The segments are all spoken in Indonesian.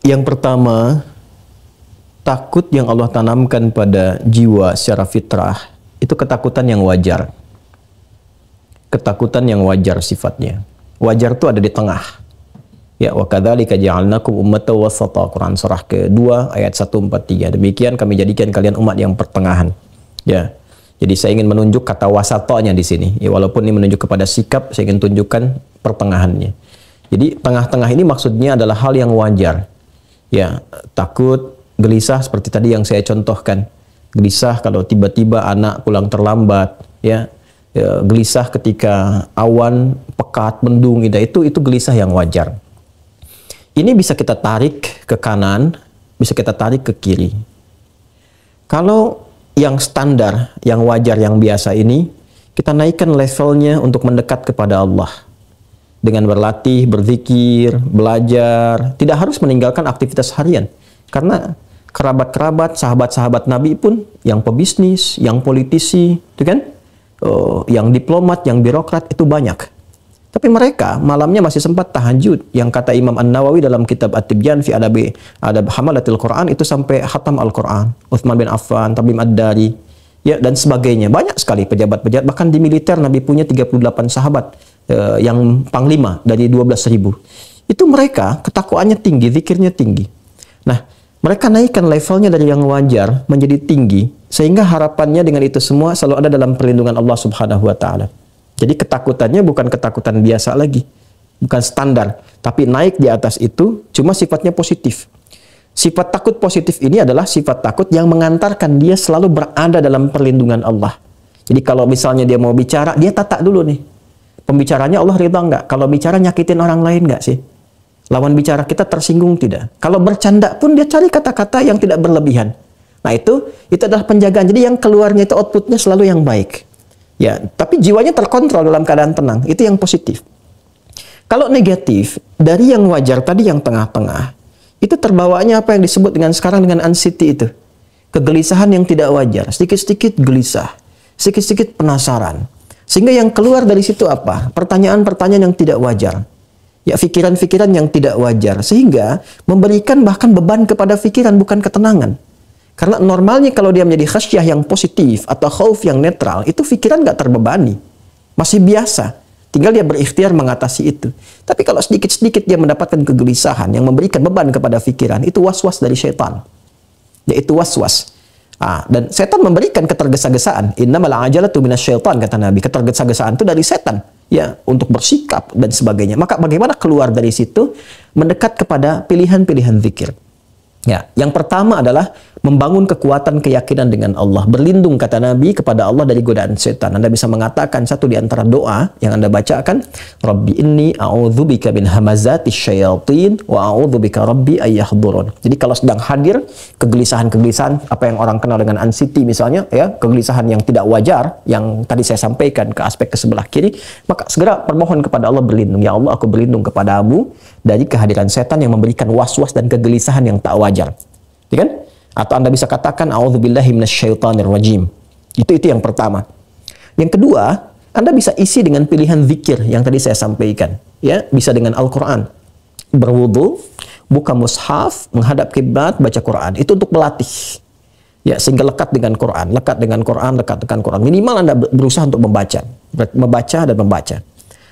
Yang pertama, takut yang Allah tanamkan pada jiwa secara fitrah itu ketakutan yang wajar. Ketakutan yang wajar sifatnya. Wajar itu ada di tengah. Ya, wa kadzalika ja'alnakum ummatan wasata. Quran surah ke-2 ayat 143. Demikian kami jadikan kalian umat yang pertengahan. Ya. Jadi saya ingin menunjuk kata wasatonya di sini. Ya, walaupun ini menunjuk kepada sikap, saya ingin tunjukkan pertengahannya. Jadi tengah-tengah ini maksudnya adalah hal yang wajar. Ya, takut, gelisah seperti tadi yang saya contohkan. Gelisah kalau tiba-tiba anak pulang terlambat, ya. Gelisah ketika awan pekat, mendung, itu gelisah yang wajar. Ini bisa kita tarik ke kanan, bisa kita tarik ke kiri. Kalau yang standar, yang wajar, yang biasa ini, kita naikkan levelnya untuk mendekat kepada Allah. Dengan berlatih, berzikir, belajar, tidak harus meninggalkan aktivitas harian. Karena kerabat-kerabat, sahabat-sahabat Nabi pun, yang pebisnis, yang politisi, itu kan? Yang diplomat, yang birokrat, itu banyak. Tapi mereka malamnya masih sempat tahajud. Yang kata Imam An-Nawawi dalam kitab At-Tibyan fi Adab Hamalatil Quran, itu sampai khatam Al-Quran. Uthman bin Affan, Tamim Ad-Dari, ya, dan sebagainya. Banyak sekali pejabat-pejabat. Bahkan di militer Nabi punya 38 sahabat yang panglima dari 12.000. Itu mereka ketakwaannya tinggi, zikirnya tinggi. Nah, mereka naikkan levelnya dari yang wajar menjadi tinggi, sehingga harapannya dengan itu semua selalu ada dalam perlindungan Allah Subhanahu wa Ta'ala. Jadi ketakutannya bukan ketakutan biasa lagi, bukan standar, tapi naik di atas itu, cuma sifatnya positif. Sifat takut positif ini adalah sifat takut yang mengantarkan dia selalu berada dalam perlindungan Allah. Jadi kalau misalnya dia mau bicara, dia tata dulu nih. Pembicaranya Allah ridha nggak? Kalau bicara nyakitin orang lain nggak sih? Lawan bicara kita tersinggung tidak? Kalau bercanda pun dia cari kata-kata yang tidak berlebihan. Nah itu adalah penjagaan. Jadi yang keluarnya itu outputnya selalu yang baik. Ya, tapi jiwanya terkontrol dalam keadaan tenang. Itu yang positif. Kalau negatif, dari yang wajar tadi yang tengah-tengah, itu terbawanya apa yang disebut dengan sekarang dengan anxiety itu. Kegelisahan yang tidak wajar. Sedikit-sedikit gelisah. Sedikit-sedikit penasaran. Sehingga yang keluar dari situ apa? Pertanyaan-pertanyaan yang tidak wajar. Ya, pikiran-pikiran yang tidak wajar. Sehingga memberikan bahkan beban kepada pikiran, bukan ketenangan. Karena normalnya kalau dia menjadi khasyah yang positif atau khauf yang netral, itu pikiran nggak terbebani. Masih biasa. Tinggal dia berikhtiar mengatasi itu. Tapi kalau sedikit-sedikit dia mendapatkan kegelisahan yang memberikan beban kepada pikiran, itu was-was dari syaitan. Yaitu was-was. Dan setan memberikan ketergesa-gesaan. Innamal ajalatu minasyaitan, kata Nabi. Ketergesa-gesaan itu dari setan. Ya, untuk bersikap dan sebagainya. Maka bagaimana keluar dari situ? Mendekat kepada pilihan-pilihan zikir. Ya, yang pertama adalah membangun kekuatan keyakinan dengan Allah. Berlindung, kata Nabi, kepada Allah dari godaan setan. Anda bisa mengatakan satu di antara doa yang Anda bacakan, Rabbi inni a'udzubika min hamazatis syayatin wa a'udzubika rabbi ayyahdurun. Jadi kalau sedang hadir kegelisahan-kegelisahan, apa yang orang kenal dengan anxiety misalnya, ya, kegelisahan yang tidak wajar, yang tadi saya sampaikan ke aspek ke sebelah kiri, maka segera permohon kepada Allah berlindung. Ya Allah, aku berlindung kepadamu dari kehadiran setan yang memberikan was-was dan kegelisahan yang tak wajar. Ya kan? Atau Anda bisa katakan a'udzubillahi minasyaitonir rajim. Itu yang pertama. Yang kedua, Anda bisa isi dengan pilihan zikir yang tadi saya sampaikan, ya, bisa dengan Al-Qur'an. Berwudu, buka mushaf, menghadap kiblat, baca Quran. Itu untuk melatih. Ya, sehingga lekat dengan Quran, lekat dengan Quran, lekat dengan Quran. Minimal Anda berusaha untuk membaca dan membaca.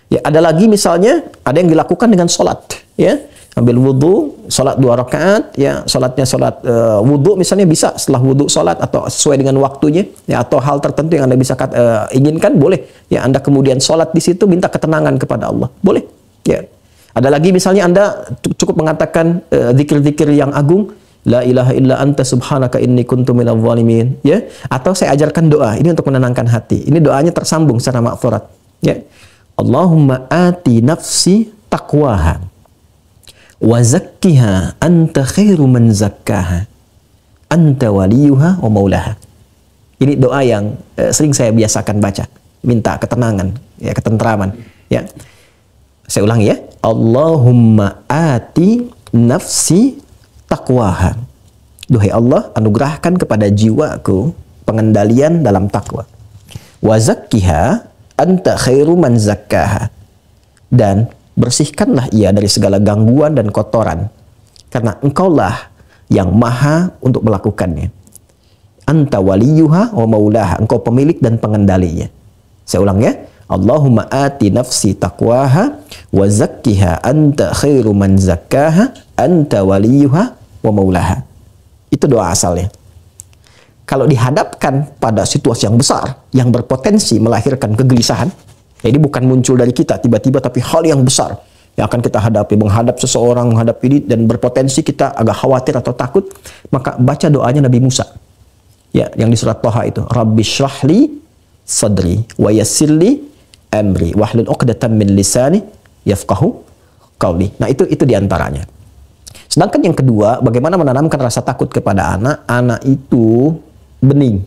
Ya, ada lagi misalnya ada yang dilakukan dengan sholat, ya. Ambil wudhu, sholat 2 rakaat, ya, sholatnya sholat wudhu misalnya bisa setelah wudhu sholat atau sesuai dengan waktunya, ya, atau hal tertentu yang Anda bisa inginkan, boleh. Ya, Anda kemudian sholat di situ minta ketenangan kepada Allah, boleh. Ya, ada lagi misalnya Anda cukup mengatakan zikir-zikir yang agung, la ilaha illa anta subhanaka inni kuntu minadh dhalimin, ya, atau saya ajarkan doa ini untuk menenangkan hati. Ini doanya tersambung secara maghfurat, ya. Allahumma ati nafsi taqwaha wa zakkiha anta khairu man zakkaha anta waliyuha wa maulaha. Ini doa yang sering saya biasakan baca, minta ketenangan, ya, ketentraman, ya. Saya ulangi, ya. Allahumma ati nafsi taqwaha. Duhai Allah, anugerahkan kepada jiwaku pengendalian dalam takwa. Wa zakkiha anta khairu man zakkaha. Dan bersihkanlah ia dari segala gangguan dan kotoran, Karena engkaulah yang maha untuk melakukannya. Anta waliyuha wa maulaha. Engkau pemilik dan pengendalinya. Saya ulang ya. Allahumma ati nafsi taqwaha wa zakkiha anta khairu man zakkaha anta waliyuha wa maulaha. Itu doa asalnya. Kalau dihadapkan pada situasi yang besar, yang berpotensi melahirkan kegelisahan, jadi bukan muncul dari kita tiba-tiba, tapi hal yang besar yang akan kita hadapi, menghadap seseorang, menghadap ini, dan berpotensi kita agak khawatir atau takut, maka baca doanya Nabi Musa. Ya, yang di surat Thaha itu, Rabbi shrahli sadri wa yassirli amri wahlul 'uqdatam min lisani yafqahu qawli. Nah, itu diantaranya. Sedangkan yang kedua, bagaimana menanamkan rasa takut kepada anak. Anak itu bening,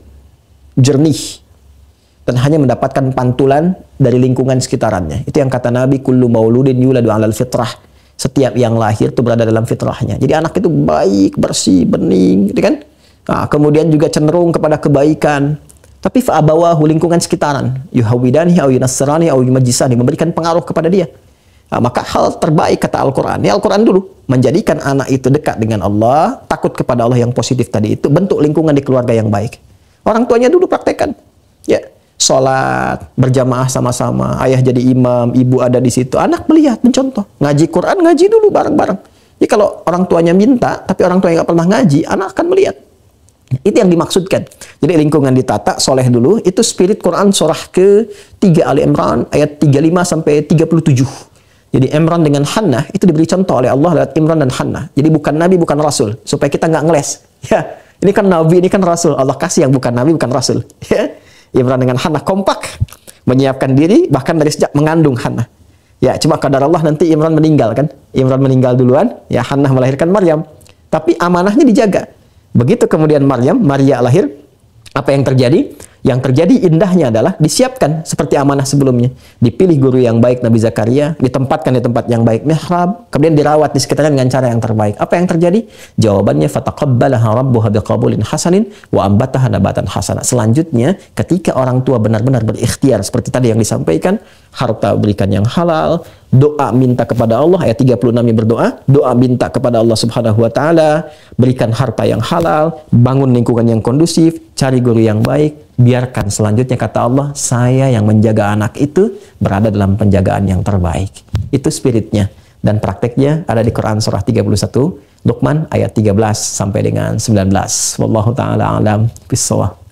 jernih, dan hanya mendapatkan pantulan dari lingkungan sekitarannya. Itu yang kata Nabi, kullu mauludin yuladu 'alal fitrah. Setiap yang lahir itu berada dalam fitrahnya. Jadi anak itu baik, bersih, bening, gitu kan? Nah, kemudian juga cenderung kepada kebaikan. Tapi fa'abawahu, lingkungan sekitaran, yuhawidanihi au yunassiranihi au yumajjisani, memberikan pengaruh kepada dia. Nah, maka hal terbaik kata Al-Quran, ya Al-Quran dulu, menjadikan anak itu dekat dengan Allah, takut kepada Allah yang positif tadi itu, bentuk lingkungan di keluarga yang baik. Orang tuanya dulu praktekkan. Ya, sholat, berjamaah sama-sama, ayah jadi imam, ibu ada di situ, anak melihat, mencontoh. Ngaji Quran, ngaji dulu bareng-bareng. Jadi kalau orang tuanya minta, tapi orang tuanya nggak pernah ngaji, anak akan melihat. Itu yang dimaksudkan. Jadi lingkungan ditata, soleh dulu. Itu spirit Quran surah ke-3 Ali Imran ayat 35 sampai 37. Jadi Imran dengan Hannah itu diberi contoh oleh Allah lewat Imran dan Hannah. Jadi bukan Nabi, bukan Rasul, supaya kita nggak ngeles. Ya, ini kan Nabi, ini kan Rasul. Allah kasih yang bukan Nabi, bukan Rasul. Ya, Imran dengan Hannah kompak menyiapkan diri bahkan dari sejak mengandung Hannah. Ya, cuma kadar Allah nanti Imran meninggal kan. Imran meninggal duluan, ya Hannah melahirkan Maryam. Tapi amanahnya dijaga. Begitu kemudian Maria lahir, apa yang terjadi? Yang terjadi indahnya adalah disiapkan seperti amanah sebelumnya. Dipilih guru yang baik Nabi Zakaria, ditempatkan di tempat yang baik mihrab, kemudian dirawat di sekitarnya dengan cara yang terbaik. Apa yang terjadi? Jawabannya fataqabbalaha rabbuha biqabulin hasanin wa ambataha nabatan hasana. Selanjutnya, ketika orang tua benar-benar berikhtiar seperti tadi yang disampaikan, harta berikan yang halal, doa minta kepada Allah, ayat 36 yang berdoa, doa minta kepada Allah Subhanahu wa taala, berikan harta yang halal, bangun lingkungan yang kondusif, cari guru yang baik, biarkan selanjutnya kata Allah, saya yang menjaga anak itu berada dalam penjagaan yang terbaik. Itu spiritnya, dan prakteknya ada di Quran surah 31 Luqman ayat 13 sampai dengan 19. Wallahu taala alam bissawab.